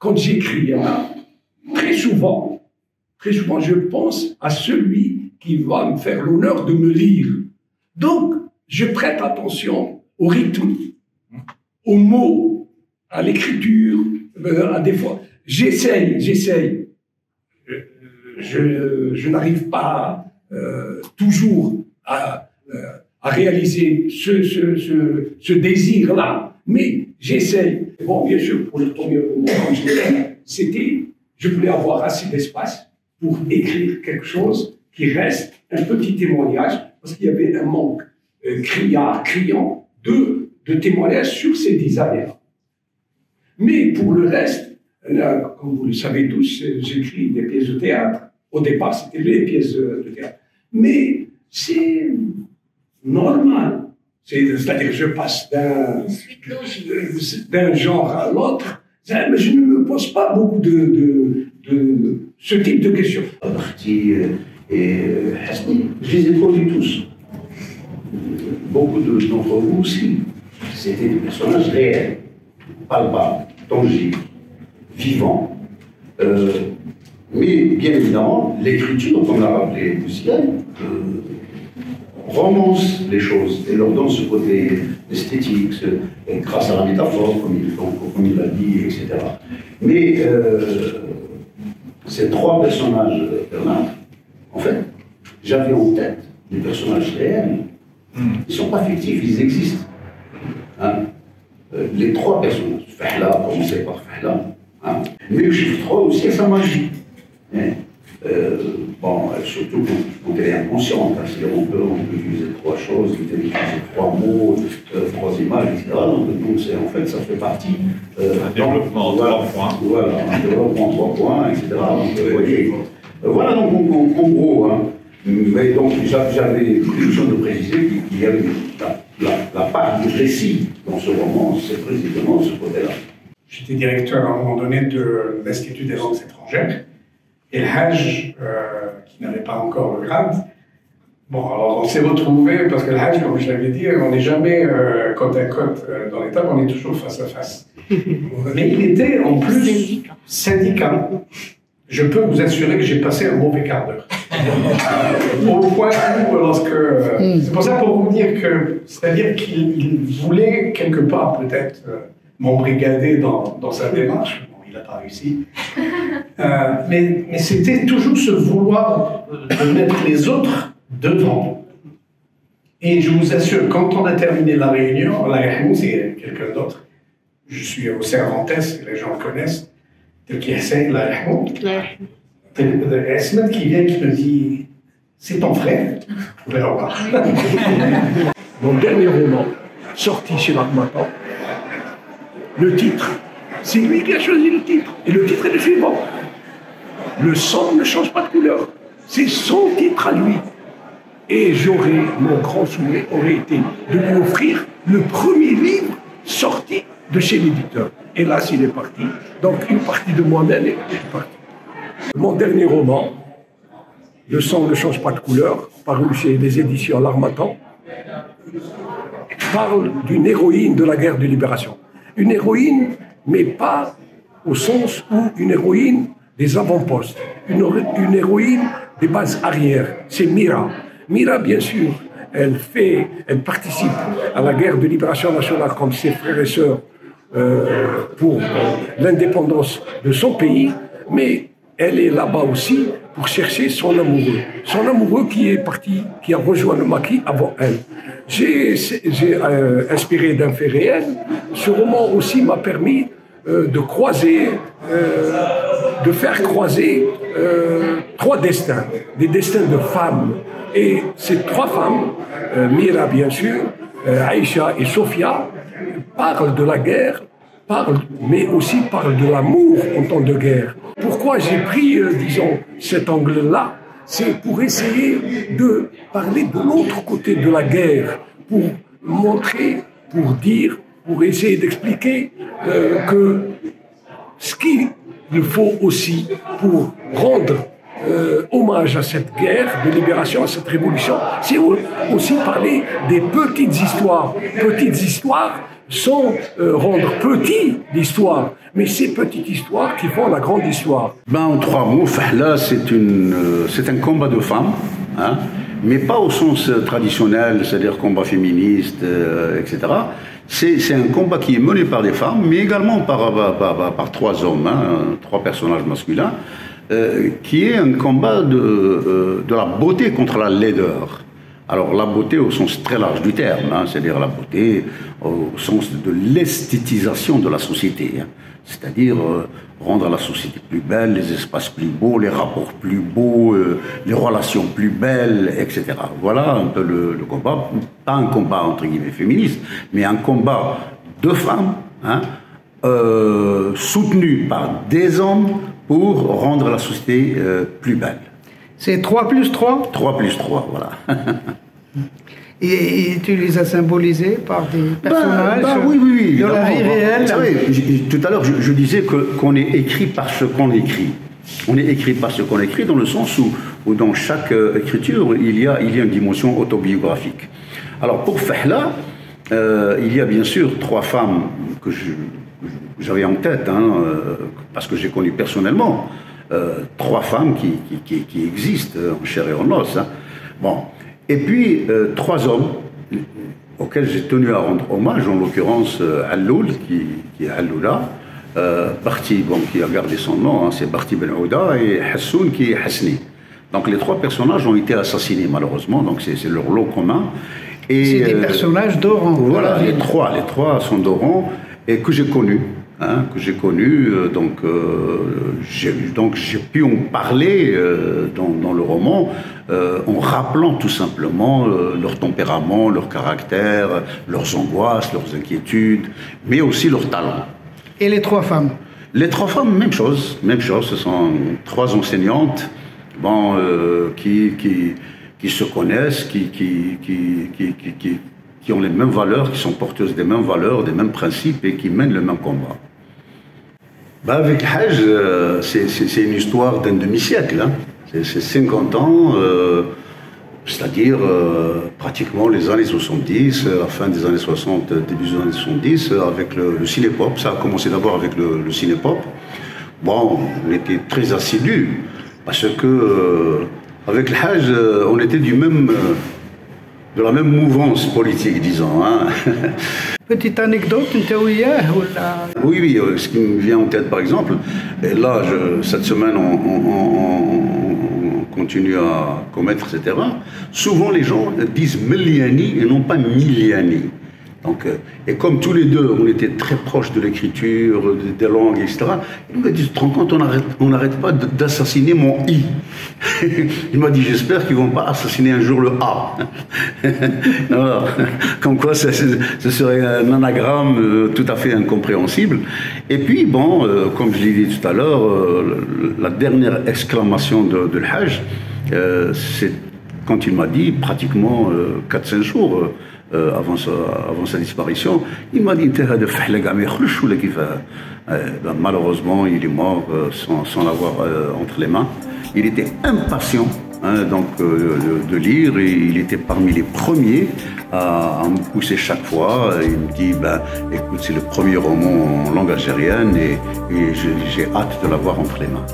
quand j'écris, très souvent, je pense à celui qui va me faire l'honneur de me lire. Donc, je prête attention au rythme, aux mots, à l'écriture, à des fois. J'essaye. Je n'arrive pas toujours à réaliser ce désir-là, mais j'essaye. Bon, bien sûr, pour le premier roman, quand je l'ai fait, c'était, je voulais avoir assez d'espace pour écrire quelque chose qui reste un petit témoignage, parce qu'il y avait un manque criant de témoignages sur ces 10 années-là. Mais pour le reste, là, comme vous le savez tous, j'écris des pièces de théâtre. Au départ, c'était les pièces de théâtre. Mais c'est normal. C'est-à-dire que je passe d'un genre à l'autre. Mais je ne me pose pas beaucoup de ce type de questions. Parti et Hasni, je les ai produits tous. Beaucoup d'entre vous aussi. C'était des personnages réels, palpables, tangibles, vivants. Mais bien évidemment, l'écriture, comme l'a rappelé Lucienne, romance les choses et leur donne ce côté esthétique, grâce à la métaphore, comme il l'a dit, etc. Mais ces 3 personnages, Bernard, en fait, j'avais en tête des personnages réels. Ils ne sont pas fictifs, ils existent. Hein? Les 3 personnages, Fahla, commencez par Fahla, hein? Mais le chiffre 3 aussi a sa magie. Hein? Bon, surtout quand elle est inconsciente, hein, on peut utiliser 3 choses, utiliser 3 mots, 3 images, etc. Donc en fait, ça fait partie un développement en 3 points. Voilà, un développement en 3 points, etc. Donc, vous voyez, voilà, donc en gros, hein, mais donc j'avais besoin de préciser qu'il y avait la part du récit dans ce roman, c'est précisément ce côté-là. J'étais directeur à un moment donné de l'Institut des langues étrangères. Et le Hajj, qui n'avait pas encore le grade, bon, alors on s'est retrouvés, parce que le Hajj, comme je l'avais dit, on n'est jamais côte à côte dans les tables, on est toujours face à face. Mais il était en plus syndicat. Je peux vous assurer que j'ai passé un mauvais quart d'heure. Au point où, lorsque... c'est pour ça, pour vous dire que... C'est-à-dire qu'il voulait, quelque part, peut-être, m'embrigader dans sa démarche. Bon, il n'a pas réussi. Mais c'était toujours ce vouloir de mettre les autres devant. Et je vous assure, quand on a terminé la réunion, la réunion, c'est quelqu'un d'autre. Je suis au Cervantes, les gens le connaissent. Qui essaie la réunion. Esmed qui vient qui me dit c'est ton frère. Vous verrez voir. Mon dernier roman, sorti chez l'Armatan, le titre, c'est lui qui a choisi le titre. Et le titre est le suivant. Le sang ne change pas de couleur. C'est son titre à lui. Et mon grand souhait aurait été de lui offrir le premier livre sorti de chez l'éditeur. Hélas, il est parti. Donc, une partie de moi-même est partie. Mon dernier roman, Le sang ne change pas de couleur, paru chez les éditions L'Armatan, parle d'une héroïne de la guerre de libération. Une héroïne, mais pas au sens où une héroïne des avant-postes. Une héroïne des bases arrières. C'est Mira. Mira, bien sûr, elle participe à la guerre de libération nationale comme ses frères et sœurs pour l'indépendance de son pays, mais elle est là-bas aussi pour chercher son amoureux. Son amoureux qui est parti, qui a rejoint le maquis avant elle. J'ai inspiré d'un fait réel. Ce roman aussi m'a permis de faire croiser 3 destins, des destins de femmes. Et ces 3 femmes, Mira bien sûr, Aïcha et Sophia, parlent de la guerre, mais aussi parlent de l'amour en temps de guerre. Pourquoi j'ai pris, disons, cet angle-là? C'est pour essayer de parler de l'autre côté de la guerre, pour montrer, pour essayer d'expliquer que ce qu'il faut aussi pour rendre hommage à cette guerre de libération, à cette révolution, c'est aussi parler des petites histoires sans rendre petit l'histoire, mais ces petites histoires qui font la grande histoire. Ben, en 3 mots, Fahla, c'est un combat de femmes, hein, mais pas au sens traditionnel, c'est-à-dire combat féministe, etc. C'est un combat qui est mené par des femmes, mais également par 3 hommes, hein, 3 personnages masculins, qui est un combat de la beauté contre la laideur. Alors la beauté au sens très large du terme, hein, c'est-à-dire la beauté au sens de l'esthétisation de la société, hein, c'est-à-dire rendre la société plus belle, les espaces plus beaux, les rapports plus beaux, les relations plus belles, etc. Voilà un peu le combat, pas un combat entre guillemets féministe, mais un combat de femmes, hein, soutenu par des hommes pour rendre la société plus belle. C'est 3 plus 3 ? 3 plus 3, voilà. Et tu les as symbolisés par des personnages oui, de la vie réelle. Tout à l'heure, je disais qu'on est écrit par ce qu'on écrit. On est écrit par ce qu'on écrit dans le sens où dans chaque écriture, il y a une dimension autobiographique. Alors pour Fahla, il y a bien sûr 3 femmes que j'avais en tête, hein, parce que j'ai connu personnellement. 3 femmes qui existent en chair et en os. Hein. Bon. Et puis 3 hommes auxquels j'ai tenu à rendre hommage, en l'occurrence Alloul, qui est Alloula, Barti, bon, qui a gardé son nom, hein, c'est Barti Ben Ouda, et Hassoun qui est Hasni. Donc les 3 personnages ont été assassinés malheureusement, donc c'est leur lot commun. C'est des personnages d'Oran. Voilà, les trois sont d'Oran et que j'ai connus. Hein, que j'ai connu, donc j'ai pu en parler dans le roman en rappelant tout simplement leur tempérament, leur caractère, leurs angoisses, leurs inquiétudes, mais aussi leurs talents. Et les 3 femmes? Les 3 femmes, même chose, ce sont 3 enseignantes, bon, qui se connaissent, qui ont les mêmes valeurs, qui sont porteuses des mêmes valeurs, des mêmes principes et qui mènent le même combat. Bah avec Hajj, c'est une histoire d'un demi-siècle. Hein. C'est 50 ans, c'est-à-dire pratiquement les années 70, la fin des années 60, début des années 70, avec le cinépop. Ça a commencé d'abord avec le cinépop. Bon, on était très assidus, parce que avec le Hajj, on était de la même mouvance politique, disons. Hein. Petite anecdote, Oui, ce qui me vient en tête, par exemple, et là, cette semaine, on continue à commettre, etc. Souvent, les gens disent Meliani et non pas Miliani. Donc, et comme tous les deux, on était très proches de l'écriture, des langues, etc., il m'a dit, tu te rends compte, on n'arrête pas d'assassiner mon I. Il m'a dit, j'espère qu'ils ne vont pas assassiner un jour le A. Alors, comme quoi, ce serait un anagramme tout à fait incompréhensible. Et puis, bon, comme je l'ai dit tout à l'heure, la dernière exclamation de l'Hajj, c'est quand il m'a dit, pratiquement 4-5 jours, avant sa disparition, il m'a dit malheureusement il est mort sans l'avoir entre les mains. Il était impatient donc de lire et il était parmi les premiers à me pousser chaque fois. Il me dit écoute, c'est le premier roman en langue algérienne et j'ai hâte de l'avoir entre les mains.